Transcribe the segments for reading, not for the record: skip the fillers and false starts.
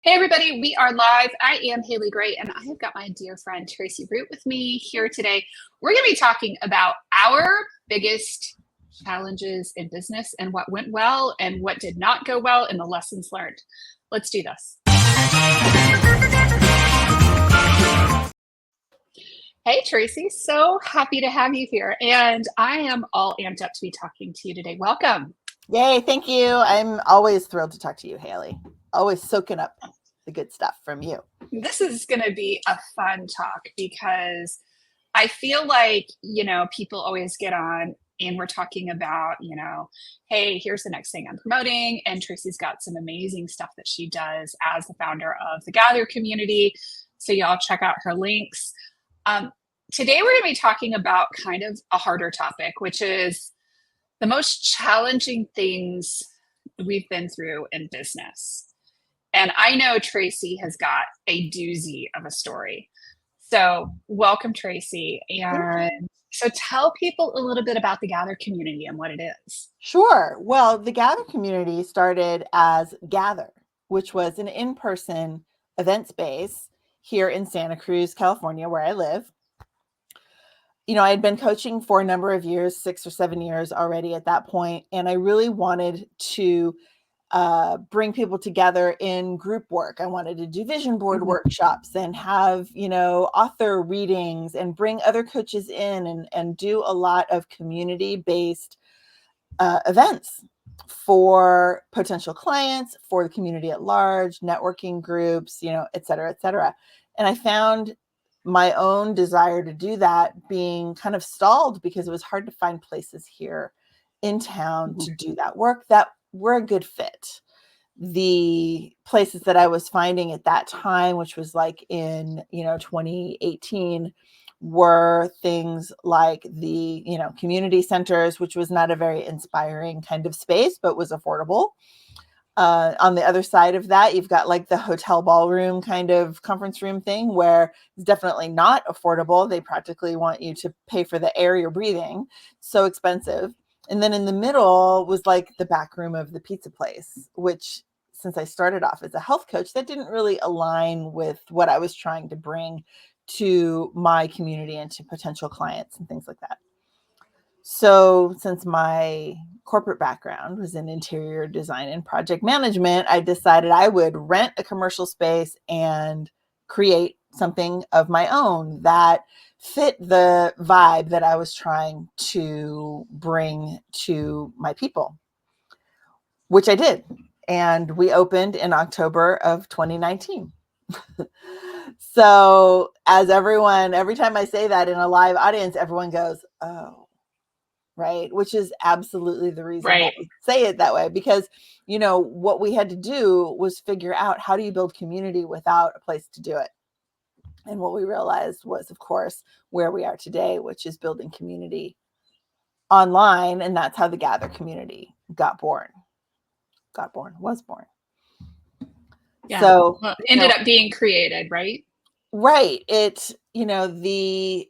Hey everybody, we are live. I am Haley Gray and I have got my dear friend Tracie Root with me here today. We're going to be talking about our biggest challenges in business and what went well and what did not go well and the lessons learned. Let's do this. Hey Tracie, so happy to have you here and I am all amped up to be talking to you today. Welcome. Yay, thank you. I'm always thrilled to talk to you, Haley. Always soaking up the good stuff from you. This is going to be a fun talk because I feel like, people always get on and we're talking about, hey, here's the next thing I'm promoting. And Tracie's got some amazing stuff that she does as the founder of the Gather community. So y'all check out her links. Today we're going to be talking about kind of a harder topic, which is the most challenging things we've been through in business. And I know Tracie has got a doozy of a story. So welcome, Tracie. And so tell people a little bit about the Gather community and what it is. Sure. Well, the Gather community started as Gather, which was an in-person event space here in Santa Cruz, California, where I live. I had been coaching for a number of years, 6 or 7 years already at that point, and I really wanted to bring people together in group work. I wanted to do vision board workshops and have, author readings and bring other coaches in and do a lot of community-based events for potential clients, for the community at large, networking groups, et cetera, et cetera. And I found my own desire to do that being kind of stalled because it was hard to find places here in town to do that work that were a good fit. The places that I was finding at that time, which was like in, 2018, were things like the, community centers, which was not a very inspiring kind of space, but was affordable. On the other side of that, you've got like the hotel ballroom kind of conference room thing where it's definitely not affordable. They practically want you to pay for the air you're breathing. So expensive. And then in the middle was like the back room of the pizza place, which since I started off as a health coach, that didn't really align with what I was trying to bring to my community and to potential clients and things like that. So since my corporate background was in interior design and project management, I decided I would rent a commercial space and create something of my own that fit the vibe that I was trying to bring to my people, which I did. And we opened in October of 2019. So every time I say that in a live audience, everyone goes, oh, right? Which is absolutely the reason why we say it that way, because, what we had to do was figure out how do you build community without a place to do it. And what we realized was, of course, where we are today, which is building community online. And that's how the Gather community was born. Yeah. So ended up being created, right? Right. The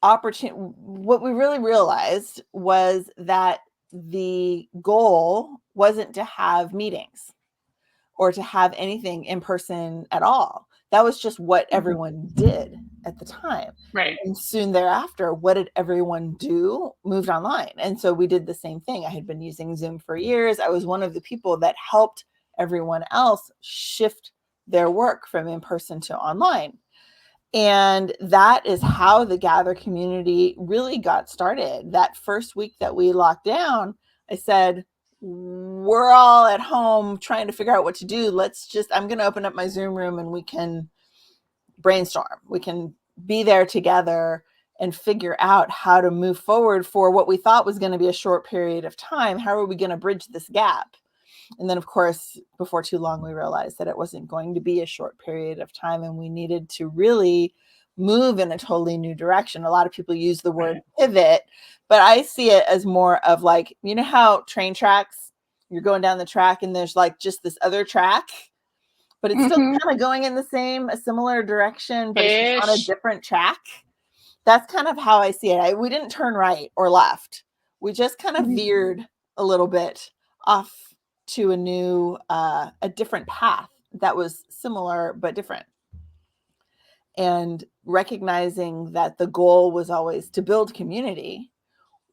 opportunity, what we really realized was that the goal wasn't to have meetings or to have anything in person at all. That was just what everyone did at the time. Right. And soon thereafter, what did everyone do? Moved online. And so we did the same thing. I had been using Zoom for years. I was one of the people that helped everyone else shift their work from in person to online. And that is how the Gather community really got started. That first week that we locked down, I said, we're all at home trying to figure out what to do. I'm going to open up my Zoom room and we can brainstorm. We can be there together and figure out how to move forward for what we thought was going to be a short period of time. How are we going to bridge this gap? And then, of course, before too long, we realized that it wasn't going to be a short period of time and we needed to really move in a totally new direction. A lot of people use the word pivot, but I see it as more of like, how train tracks, you're going down the track and there's like just this other track, but it's still kind of going in a similar direction, but it's on a different track. That's kind of how I see it. We didn't turn right or left. We just kind of veered a little bit off to a different path that was similar but different. And recognizing that the goal was always to build community,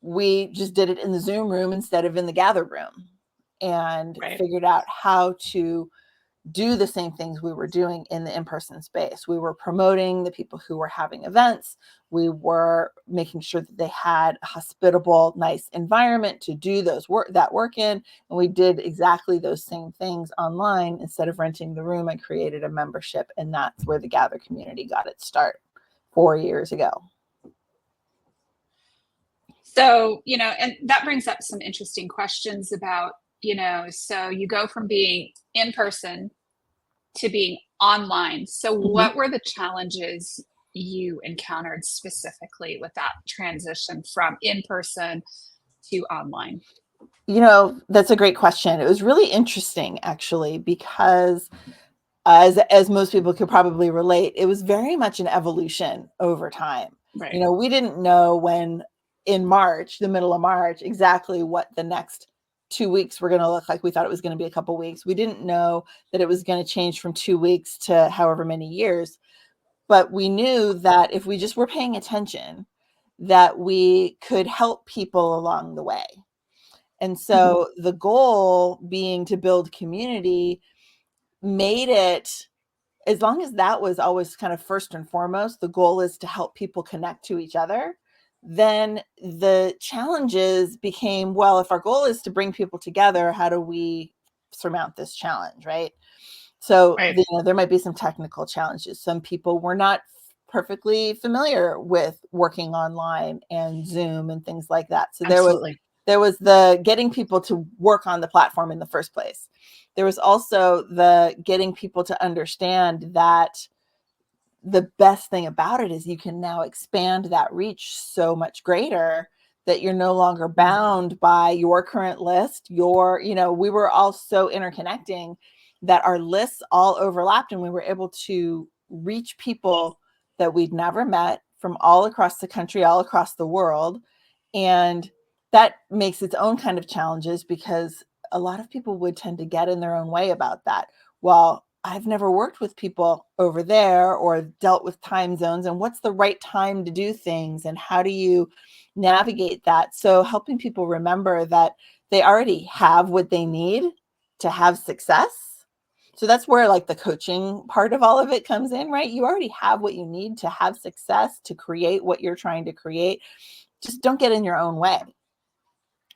we just did it in the Zoom room instead of in the gather room, and figured out how to do the same things we were doing in the in-person space. We were promoting the people who were having events. We were making sure that they had a hospitable, nice environment to do that work in. And we did exactly those same things online. Instead of renting the room, I created a membership, and that's where the Gather community got its start 4 years ago. So, and that brings up some interesting questions about, so you go from being in person to being online. So what were the challenges you encountered specifically with that transition from in person to online? That's a great question. It was really interesting, actually, because as most people could probably relate, it was very much an evolution over time. Right. We didn't know when in March, the middle of March, exactly what the next 2 weeks were going to look like. We thought it was going to be a couple weeks. We didn't know that it was going to change from 2 weeks to however many years. But we knew that if we just were paying attention, that we could help people along the way. And so the goal being to build community made it, as long as that was always kind of first and foremost, the goal is to help people connect to each other. Then the challenges became, well, if our goal is to bring people together, how do we surmount this challenge, right? So there might be some technical challenges. Some people were not perfectly familiar with working online and Zoom and things like that. So there was the getting people to work on the platform in the first place. There was also the getting people to understand that the best thing about it is you can now expand that reach so much greater that you're no longer bound by your current list. We were all so interconnecting that our lists all overlapped, and we were able to reach people that we'd never met from all across the country, all across the world. And that makes its own kind of challenges, because a lot of people would tend to get in their own way about that. Well, I've never worked with people over there or dealt with time zones, and what's the right time to do things, and how do you navigate that? So helping people remember that they already have what they need to have success. So that's where like the coaching part of all of it comes in, right? You already have what you need to have success, to create what you're trying to create. Just don't get in your own way.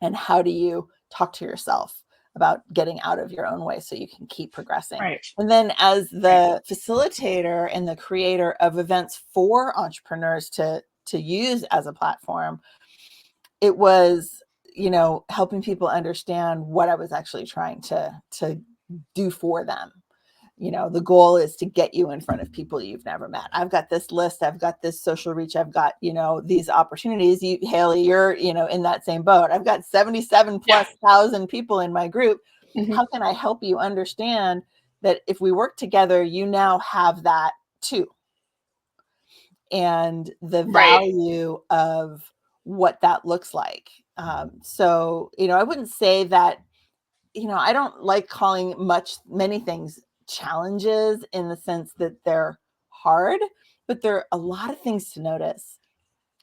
And how do you talk to yourself about getting out of your own way so you can keep progressing? Right. And then as the facilitator and the creator of events for entrepreneurs to use as a platform, it was, helping people understand what I was actually trying to do for them. The goal is to get you in front of people you've never met. I've got this list. I've got this social reach. I've got, these opportunities. Haley, you're, in that same boat. I've got 77 plus thousand people in my group. How can I help you understand that if we work together, you now have that too? And the value of what that looks like. So, I wouldn't say that, I don't like calling many things challenges in the sense that they're hard, but there are a lot of things to notice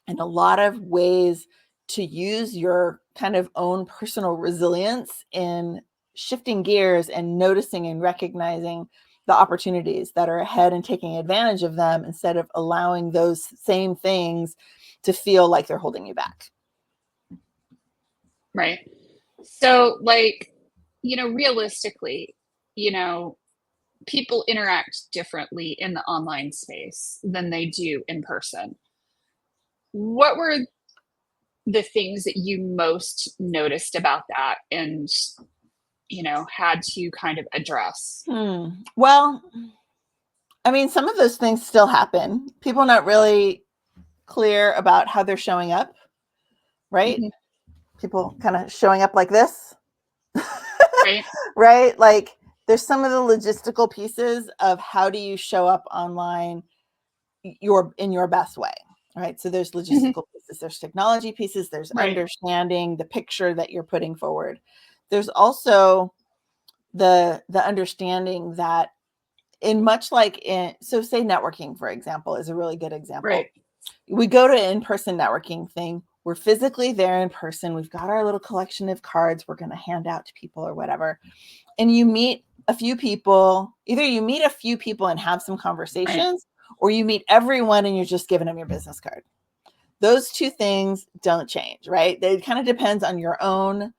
and a lot of ways to use your kind of own personal resilience in shifting gears and noticing and recognizing the opportunities that are ahead and taking advantage of them, instead of allowing those same things to feel like they're holding you back. Right. So realistically, people interact differently in the online space than they do in person. What were the things that you most noticed about that and, had to kind of address? Well, I mean, some of those things still happen. People not really clear about how they're showing up, right? People kind of showing up like this. Right. Right? Like there's some of the logistical pieces of how do you show up online in your best way, right? So there's logistical pieces, there's technology pieces, there's understanding the picture that you're putting forward. There's also the understanding that in much like so say networking, for example, is a really good example. Right. We go to in-person networking thing. We're physically there in person. We've got our little collection of cards we're going to hand out to people or whatever. And you meet a few people. Either you meet a few people and have some conversations, or you meet everyone and you're just giving them your business card. Those two things don't change, right? It kind of depends on your own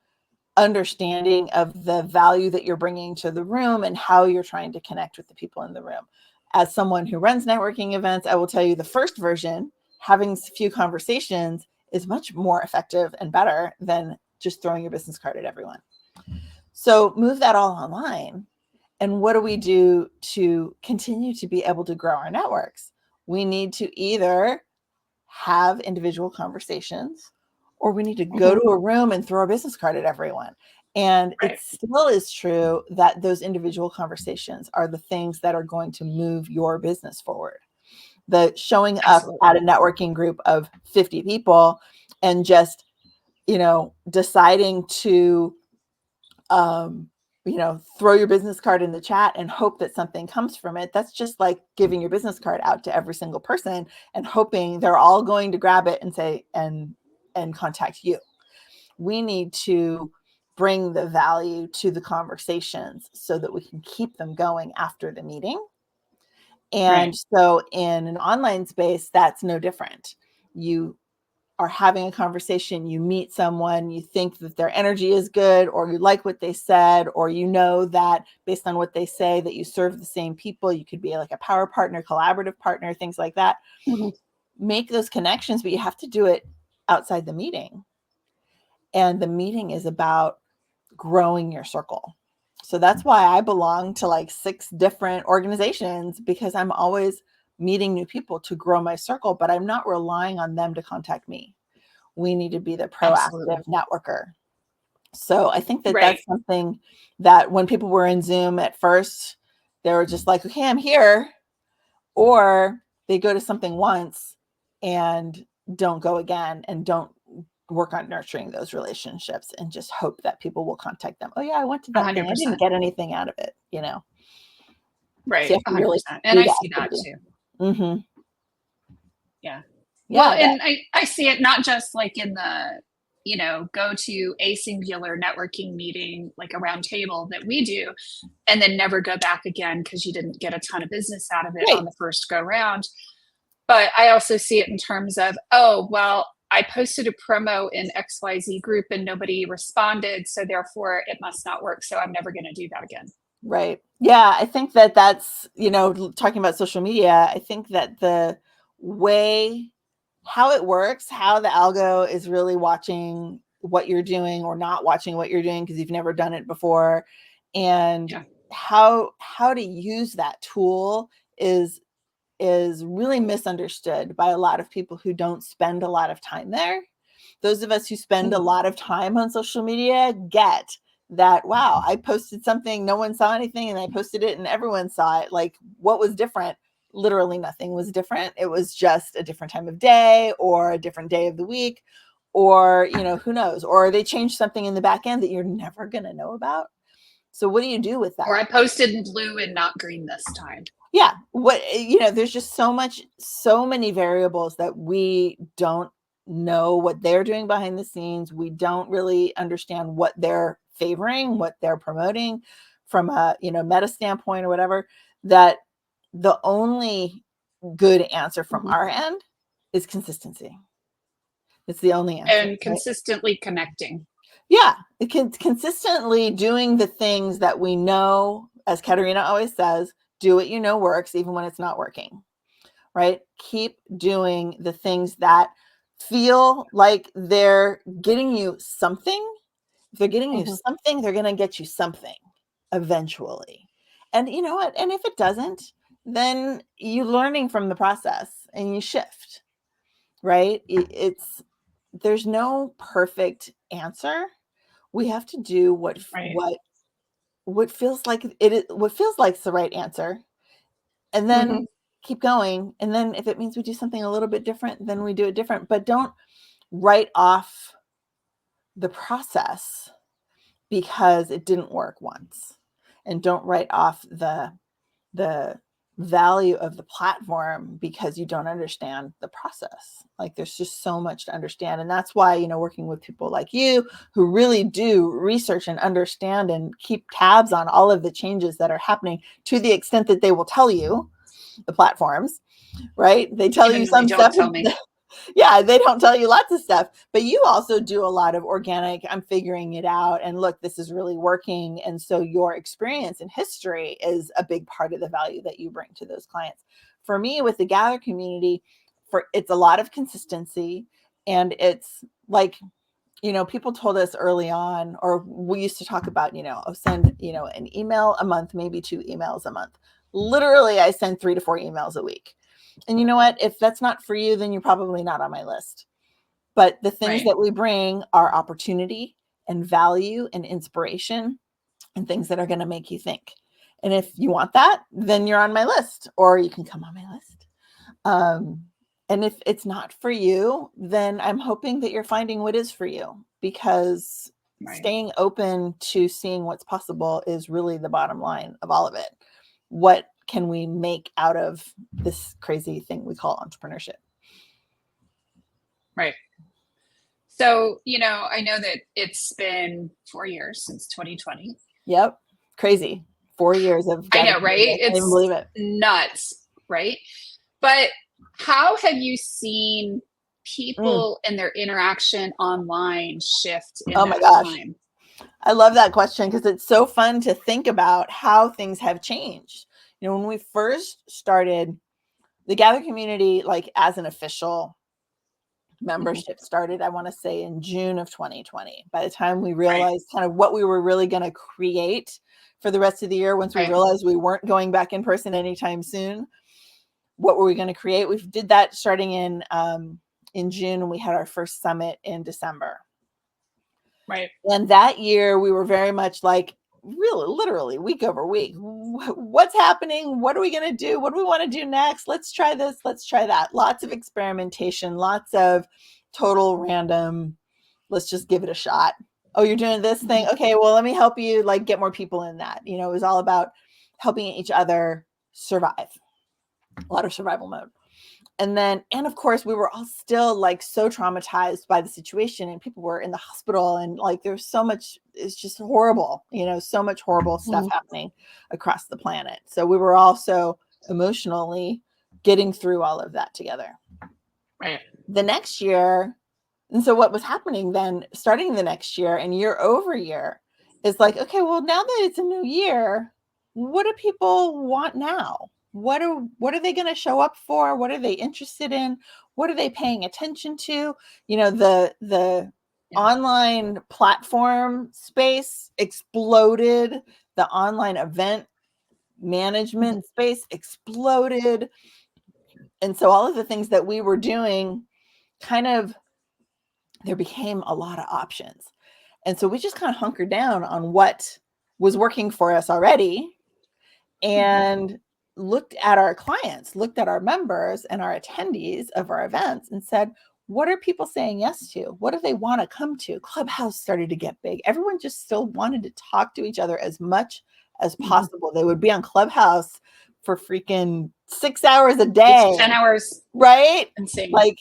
understanding of the value that you're bringing to the room and how you're trying to connect with the people in the room. As someone who runs networking events, I will tell you the first version, having a few conversations, is much more effective and better than just throwing your business card at everyone. So move that all online. And what do we do to continue to be able to grow our networks? We need to either have individual conversations, or we need to go to a room and throw a business card at everyone. And it still is true that those individual conversations are the things that are going to move your business forward. The showing up at a networking group of 50 people and just, deciding to, throw your business card in the chat and hope that something comes from it. That's just like giving your business card out to every single person and hoping they're all going to grab it and say, and contact you. We need to bring the value to the conversations so that we can keep them going after the meeting. And so in an online space, that's no different. You are having a conversation, you meet someone, you think that their energy is good, or you like what they said, or that based on what they say that you serve the same people. You could be like a power partner, collaborative partner, things like that. Make those connections, but you have to do it outside the meeting. And the meeting is about growing your circle. So that's why I belong to like 6 different organizations, because I'm always meeting new people to grow my circle, but I'm not relying on them to contact me. We need to be the proactive networker. So I think that that's something that when people were in Zoom at first, they were just like, okay, I'm here. Or they go to something once and don't go again and don't work on nurturing those relationships and just hope that people will contact them. Oh yeah, I went to that 100%. Thing. I didn't get anything out of it, Right. So 100%. Really and I see that too. Mm-hmm. Yeah. Well, and I see it not just like in the, go to a singular networking meeting, like a round table that we do, and then never go back again because you didn't get a ton of business out of it on the first go round. But I also see it in terms of, oh, well, I posted a promo in XYZ group and nobody responded. So therefore it must not work. So I'm never going to do that again. Right. Yeah. I think that that's, talking about social media, I think that the way, how it works, how the algo is really watching what you're doing or not watching what you're doing because you've never done it before, and how to use that tool is really misunderstood by a lot of people who don't spend a lot of time there. Those of us who spend a lot of time on social media get that, wow, I posted something, no one saw anything, and I posted it and everyone saw it. Like, what was different? Literally nothing was different. It was just a different time of day or a different day of the week, or, who knows, or they changed something in the back end that you're never going to know about. So what do you do with that? Or I posted in blue and not green this time. Yeah. There's just so many variables that we don't know what they're doing behind the scenes. We don't really understand what they're favoring, what they're promoting from a, meta standpoint or whatever, that the only good answer from our end is consistency. It's the only answer. And consistently connecting. Yeah. It can consistently doing the things that we know, as Katerina always says, do what you know works, even when it's not working, right? Keep doing the things that feel like they're getting you something. If they're getting you something, they're going to get you something eventually. And you know what? And if it doesn't, then you're learning from the process and you shift, right? There's no perfect answer. We have to do what feels like what feels like the right answer, and then keep going. And then if it means we do something a little bit different, then we do it different. But don't write off the process because it didn't work once, and don't write off the the value of the platform because you don't understand the process. Like there's just so much to understand. And that's why, working with people like you who really do research and understand and keep tabs on all of the changes that are happening to the extent that they will tell you, the platforms, right? They tell Even you though they some don't stuff. tell me. Yeah, they don't tell you lots of stuff, but you also do a lot of organic, I'm figuring it out, and look, this is really working. And so your experience and history is a big part of the value that you bring to those clients. For me, with the Gather community, it's a lot of consistency, and it's like, people told us early on, or we used to talk about, send, an email a month, maybe 2 emails a month. Literally, I send 3 to 4 emails a week. And you know what? If that's not for you, then you're probably not on my list. But the things Right. that we bring are opportunity and value and inspiration and things that are going to make you think. And if you want that, then you're on my list, or you can come on my list. And if it's not for you, then I'm hoping that you're finding what is for you, because Right. staying open to seeing what's possible is really the bottom line of all of it. What can we make out of this crazy thing we call entrepreneurship? Right. So, I know that it's been 4 years since 2020. Yep. Crazy. 4 years of I Gather know, right? Community. I can't even It's believe it. nuts, right? But how have you seen Mm. people and their interaction online shift in Oh my that gosh. time? I love that question because it's so fun to think about how things have changed. When we first started the Gather Community, like as an official membership, started, I want to say, in June of 2020. By the time we Right. realized kind of what we were really going to create for the rest of the year, once we Right. realized we weren't going back in person anytime soon, what were we going to create? We did that starting in June, and we had our first summit in December. Right. And that year we were very much like, really, literally week over week, what's happening? What are we going to do? What do we want to do next? Let's try this. Let's try that. Lots of experimentation, lots of total random. Let's just give it a shot. Oh, you're doing this thing. Okay, well, let me help you like get more people in that. It was all about helping each other survive. A lot of survival mode. And of course, we were all still like so traumatized by the situation, and people were in the hospital, and like there's so much, it's just horrible, so much horrible stuff happening across the planet. So we were also emotionally getting through all of that together. Right. The next year, and so what was happening then, starting the next year and year over year, is like, okay, well, now that it's a new year, what do people want now? What are they going to show up for? What are they interested in? What are they paying attention to? The online platform space exploded. The online event management space exploded. And so all of the things that we were doing, kind of, there became a lot of options. And so we just kind of hunkered down on what was working for us already, and looked at our clients, looked at our members and our attendees of our events, and said, what are people saying yes to? What do they want to come to? Clubhouse started to get big. Everyone just still wanted to talk to each other as much as possible. They would be on Clubhouse for freaking 6 hours a day. 10 hours. Right? Insane. Like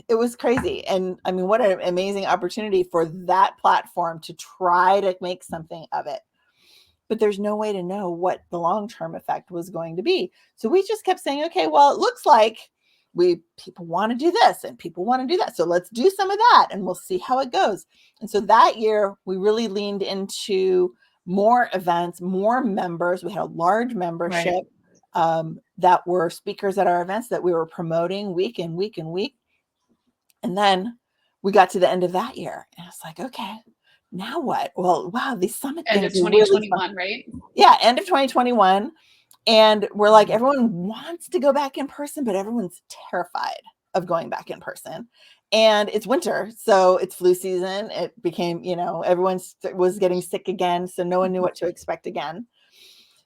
it was crazy. And I mean, what an amazing opportunity for that platform to try to make something of it. But there's no way to know what the long-term effect was going to be. So we just kept saying, okay, well, it looks like people want to do this and people want to do that. So let's do some of that and we'll see how it goes. And so that year we really leaned into more events, more members. We had a large membership that were speakers at our events that we were promoting week and week and week. And then we got to the end of that year and it's like, okay, now what? Well, wow, these summit End things of are really 2021, fun. right? Yeah, end of 2021. And we're like, everyone wants to go back in person, but everyone's terrified of going back in person. And it's winter, so it's flu season. It became, everyone was getting sick again, so no one knew what to expect again.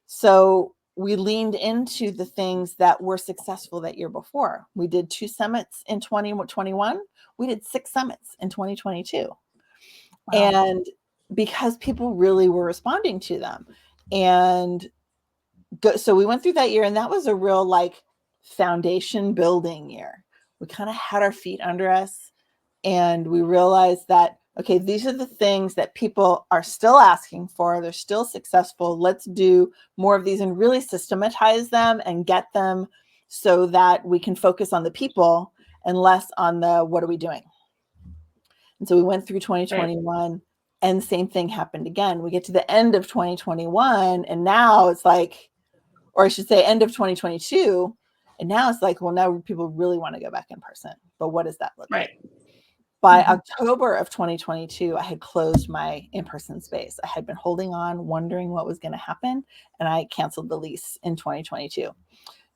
So we leaned into the things that were successful that year before. We did 2 summits in 2021. We did 6 summits in 2022. Wow. And because people really were responding to them. And So we went through that year, and that was a real like foundation building year. We kind of had our feet under us, and we realized that, okay, these are the things that people are still asking for. They're still successful. Let's do more of these and really systematize them and get them so that we can focus on the people and less on the what are we doing. And so we went through 2021, right, and same thing happened again. We get to the end of 2021, and now it's like, or I should say end of 2022, and now it's like, well, now people really want to go back in person. But what does that look like? By October of 2022, I had closed my in-person space. I had been holding on, wondering what was going to happen, and I canceled the lease in 2022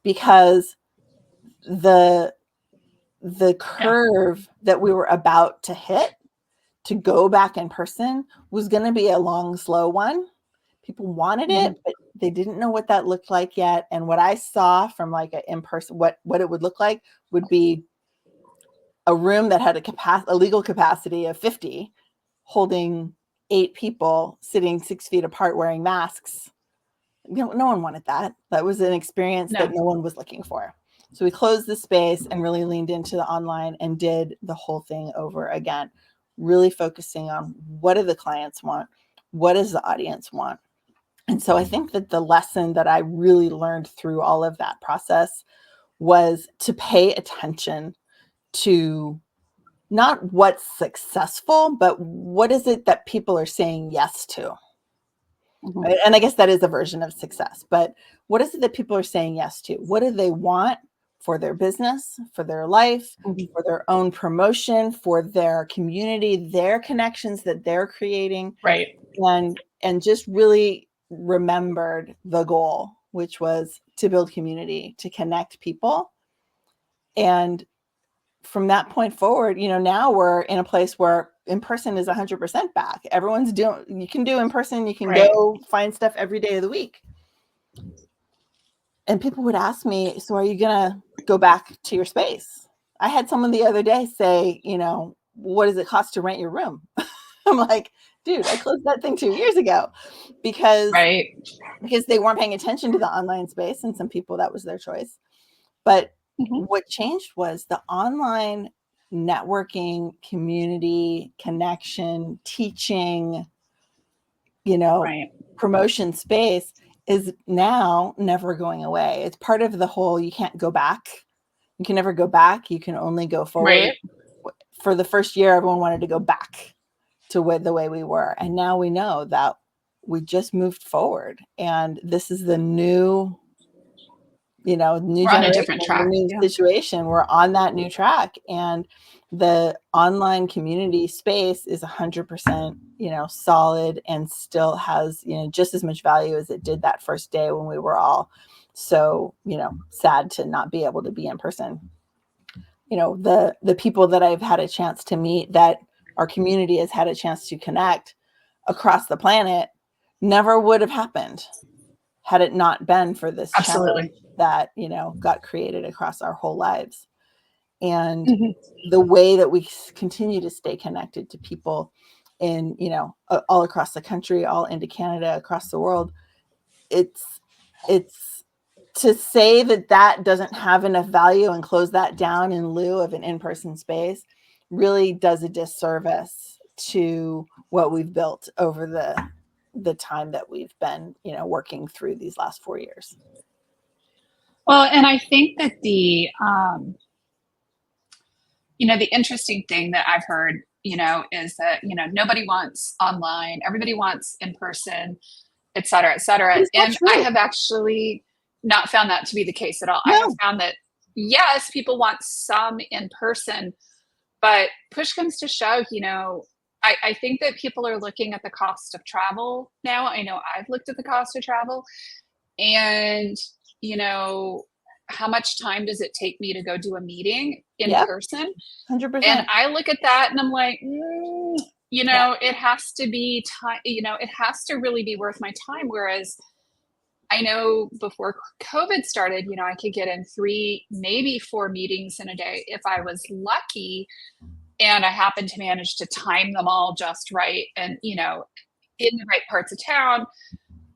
because the curve that we were about to hit to go back in person was going to be a long, slow one. People wanted it, but they didn't know what that looked like yet. And what I saw from like an in-person, what it would look like would be a room that had a legal capacity of 50, holding 8 people, sitting 6 feet apart, wearing masks. No one wanted that. That was an experience that no one was looking for. So we closed the space and really leaned into the online and did the whole thing over again, really focusing on what do the clients want? What does the audience want? And so I think that the lesson that I really learned through all of that process was to pay attention to not what's successful, but what is it that people are saying yes to? Right? And I guess that is a version of success, but what is it that people are saying yes to? What do they want for their business, for their life, for their own promotion, for their community, their connections that they're creating? Right. And just really remembered the goal, which was to build community, to connect people. And from that point forward, now we're in a place where in-person is 100% back. Everyone's you can do in-person, you can go find stuff every day of the week. And people would ask me, so are you going to go back to your space? I had someone the other day say, what does it cost to rent your room? I'm like, dude, I closed that thing 2 years ago because they weren't paying attention to the online space, and some people, that was their choice. But what changed was the online networking, community, connection, teaching, promotion space is now never going away. It's part of the whole, you can't go back. You can never go back. You can only go forward. For the first year, everyone wanted to go back to the way we were. And now we know that we just moved forward. And this is the new new we're on a different track, new situation. We're on that new track, and the online community space is 100%, solid, and still has, just as much value as it did that first day when we were all so, sad to not be able to be in person. The people that I've had a chance to meet, that our community has had a chance to connect across the planet, never would have happened had it not been for this challenge that, got created across our whole lives. And the way that we continue to stay connected to people in, all across the country, all into Canada, across the world, it's to say that doesn't have enough value and close that down in lieu of an in-person space really does a disservice to what we've built over the time that we've been, working through these last 4 years. Well, and I think that the interesting thing that I've heard, is that, nobody wants online, everybody wants in person, et cetera, et cetera. And I have actually not found that to be the case at all. No. I have found that, yes, people want some in person, but push comes to shove, I think that people are looking at the cost of travel now. I know I've looked at the cost of travel, and, how much time does it take me to go do a meeting in person? 100%. And I look at that and I'm like, it has to be time, it has to really be worth my time. Whereas I know before COVID started, I could get in 3, maybe 4 meetings in a day if I was lucky. And I happened to manage to time them all just right and, in the right parts of town.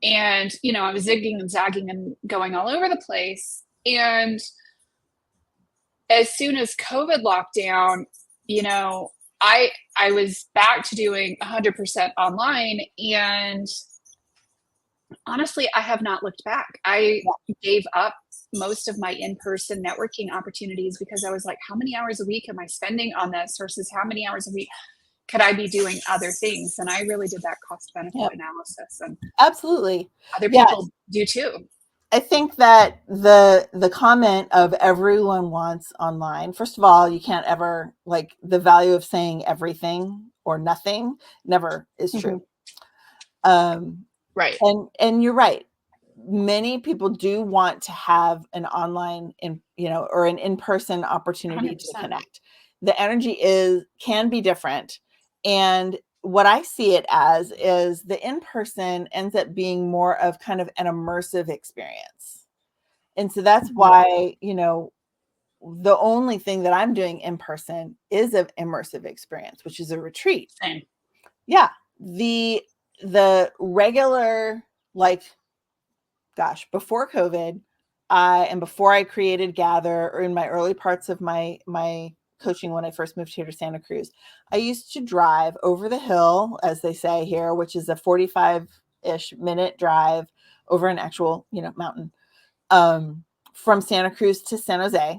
And, you know, I was zigging and zagging and going all over the place. And as soon as COVID locked down, you know, I was back to doing 100% online, and honestly, I have not looked back. I gave up most of my in-person networking opportunities because I was like, how many hours a week am I spending on this versus how many hours a week could I be doing other things? And I really did that cost benefit Yep. analysis, and Absolutely. other Yeah. people do too. I think that the comment of everyone wants online, first of all, you can't ever, like, the value of saying everything or nothing never is true. Right. And you're right. Many people do want to have an online or an in-person opportunity to 100%. connect. The energy can be different. And what I see it as is the in-person ends up being more of kind of an immersive experience. And so that's why, the only thing that I'm doing in person is an immersive experience, which is a retreat. Same. Yeah. The regular, like, gosh, before COVID, and before I created Gather, or in my early parts of my coaching when I first moved here to Santa Cruz, I used to drive over the hill, as they say here, which is a 45-ish minute drive over an actual, mountain, from Santa Cruz to San Jose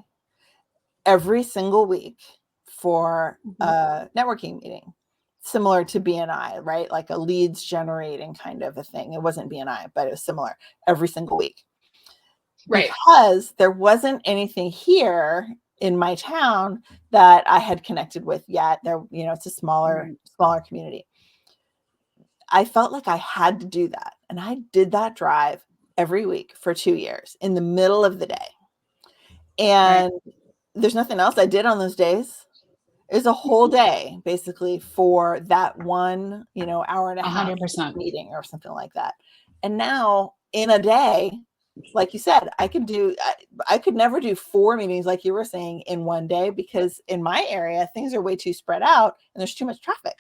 every single week for a networking meeting, similar to BNI, right? Like a leads generating kind of a thing. It wasn't BNI, but it was similar every single week. Right. Because there wasn't anything here in my town that I had connected with yet. There, it's a smaller community. I felt like I had to do that. And I did that drive every week for 2 years in the middle of the day. And there's nothing else I did on those days. It was a whole day basically for that one, hour and a half 100%. meeting or something like that. And now in a day, like you said, I could never do 4 meetings like you were saying in one day, because in my area, things are way too spread out and there's too much traffic.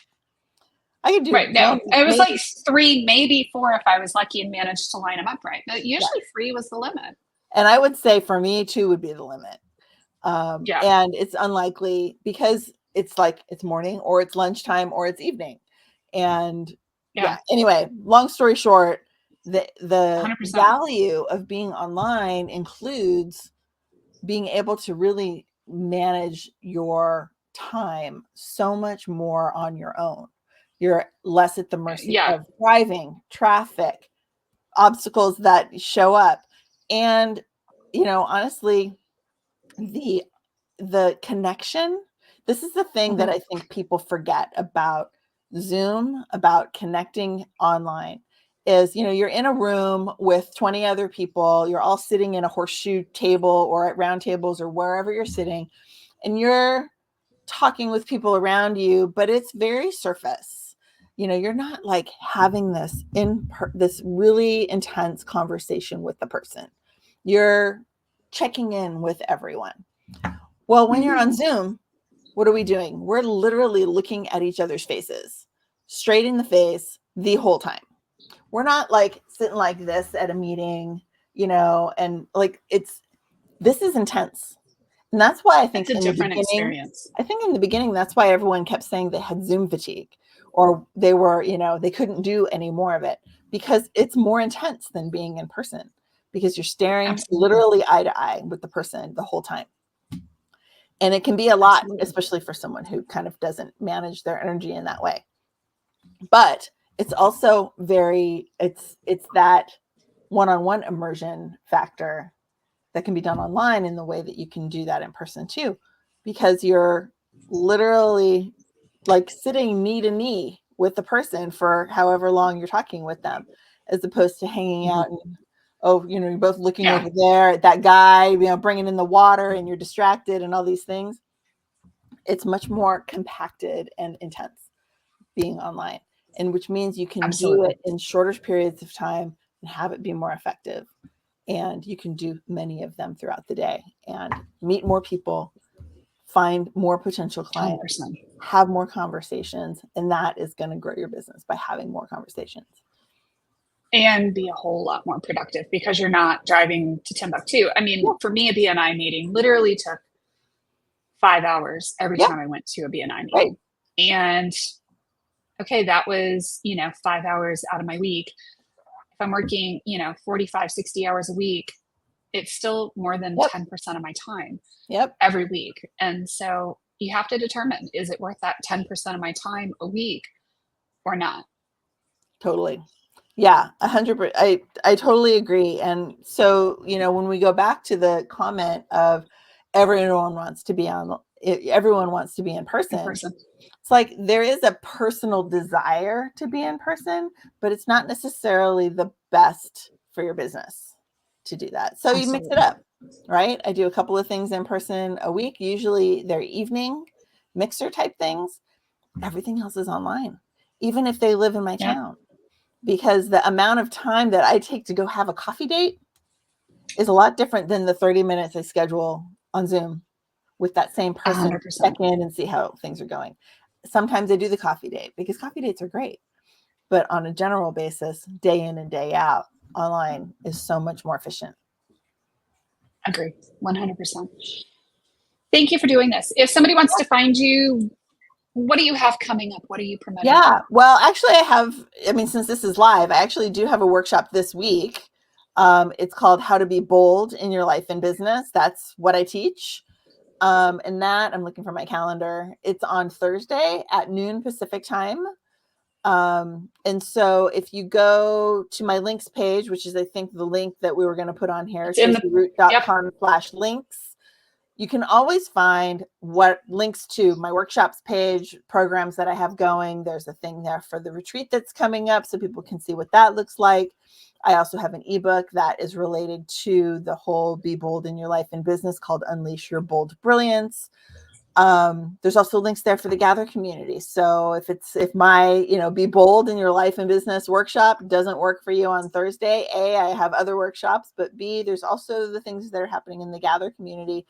I could do Right. No, one, it was maybe. like 3, maybe 4 if I was lucky and managed to line them up right. But usually 3 was the limit. And I would say for me 2 would be the limit. And it's unlikely because it's like it's morning or it's lunchtime or it's evening. And anyway, long story short, the 100%. value of being online includes being able to really manage your time so much more on your own. You're less at the mercy of driving, traffic, obstacles that show up. And, honestly, the connection, this is the thing that I think people forget about Zoom, about connecting online, is, you're in a room with 20 other people, you're all sitting in a horseshoe table or at round tables or wherever you're sitting, and you're talking with people around you, but it's very surface. You're not like having this really intense conversation with the person. You're checking in with everyone. Well, when you're on Zoom, what are we doing? We're literally looking at each other's faces, straight in the face the whole time. We're not like sitting like this at a meeting, and like this is intense. And that's why I think It's a different experience. I think in the beginning, that's why everyone kept saying they had Zoom fatigue, or they were, they couldn't do any more of it, because it's more intense than being in person, because you're staring literally eye to eye with the person the whole time. And it can be a lot, especially for someone who kind of doesn't manage their energy in that way. But it's also it's that one-on-one immersion factor that can be done online in the way that you can do that in person too, because you're literally like sitting knee to knee with the person for however long you're talking with them, as opposed to hanging out and, you're both looking over there at that guy, bringing in the water, and you're distracted and all these things. It's much more compacted and intense being online, and which means you can do it in shorter periods of time and have it be more effective. And you can do many of them throughout the day and meet more people, find more potential clients, 100%. have more conversations. And that is going to grow your business by having more conversations. and be a whole lot more productive because you're not driving to Timbuktu. I mean, Yeah. for me, a BNI meeting literally took 5 hours every Yeah. time I went to a BNI Right. meeting. And okay, that was, 5 hours out of my week. If I'm working, 45, 60 hours a week, it's still more than Yep. 10% of my time Yep. every week. And so you have to determine, is it worth that 10% of my time a week or not? Totally. Yeah, 100%. I totally agree. And so, when we go back to the comment of everyone wants to be everyone wants to be in In person. person. It's like there is a personal desire to be in person, but it's not necessarily the best for your business to do that. So you mix it Absolutely. up, right? I do a couple of things in person a week. Usually they're evening mixer type things. Everything else is online, even if they live in my town, because the amount of time that I take to go have a coffee date is a lot different than the 30 minutes I schedule on Zoom with that same person to 100%. check in and see how things are going. Sometimes I do the coffee date because coffee dates are great. But on a general basis, day in and day out, online is so much more efficient. Agree. 100%. Thank you for doing this. If somebody wants to find you, what do you have coming up? What are you promoting? Yeah. Well, actually, since this is live, I actually do have a workshop this week. It's called How to Be Bold in Your Life and Business. That's what I teach. And that I'm looking for my calendar. It's on Thursday at noon Pacific time. And so if you go to my links page, which is I think the link that we were going to put on here, Yep. tracieroot.com/links, you can always find what links to my workshops page, programs that I have going. There's a thing there for the retreat that's coming up so people can see what that looks like. I also have an ebook that is related to the whole Be Bold in Your Life and Business called Unleash Your Bold Brilliance. There's also links there for the Gather community. So if my, Be Bold in Your Life and Business workshop doesn't work for you on Thursday, A, I have other workshops, but B, there's also the things that are happening in the Gather community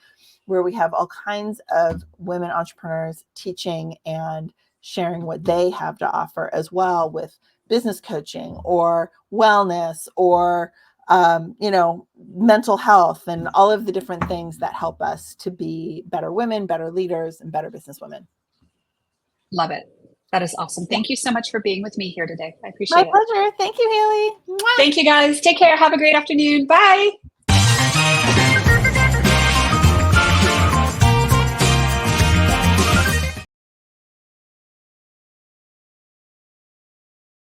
where we have all kinds of women entrepreneurs teaching and sharing what they have to offer as well, with business coaching or wellness or mental health and all of the different things that help us to be better women, better leaders, and better business women. Love it. That is awesome. Thank you so much for being with me here today. I My appreciate it. pleasure. Thank you, Haley. Thank you, guys. Take care. Have a great afternoon. Bye.